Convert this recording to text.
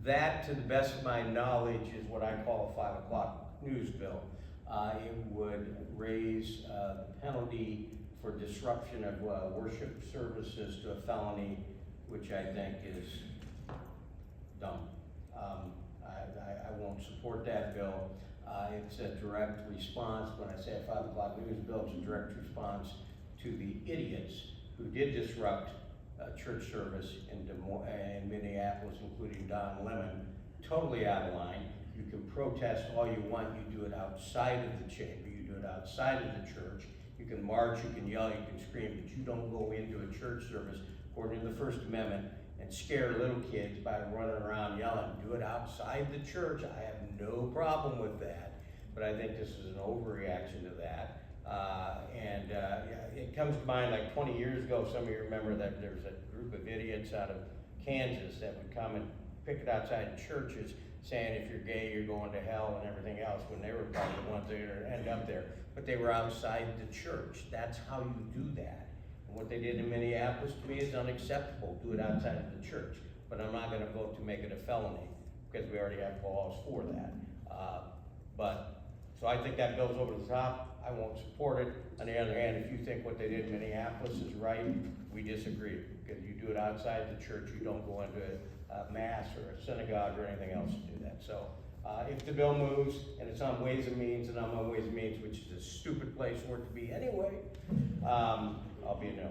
That, to the best of my knowledge, is what I call a 5 o'clock news bill. It would raise the penalty for disruption of worship services to a felony, which I think is dumb. I won't support that bill. It's a direct response. When I say a 5 o'clock news bill, it's a direct response to the idiots who did disrupt church service in Minneapolis, including Don Lemon, totally out of line. You can protest all you want. You do it outside of the chamber. You do it outside of the church. You can march, you can yell, you can scream, but you don't go into a church service according to the First Amendment and scare little kids by running around yelling. Do it outside the church. I have no problem with that, but I think this is an overreaction to that. It comes to mind like 20 years ago, some of you remember that there was a group of idiots out of Kansas that would come and pick it outside churches saying if you're gay, you're going to hell and everything else, when they were probably the ones that would end up there. But they were outside the church. That's how you do that. And what they did in Minneapolis, to me, is unacceptable. Do it outside of the church. But I'm not gonna vote to make it a felony, because we already have laws for that. So I think that bill's over the top. I won't support it. On the other hand, if you think what they did in Minneapolis is right, we disagree. Because you do it outside the church, you don't go into a mass or a synagogue or anything else to do that. So if the bill moves and it's on Ways and Means, and I'm on Ways and Means, which is a stupid place for it to be anyway, I'll be a no.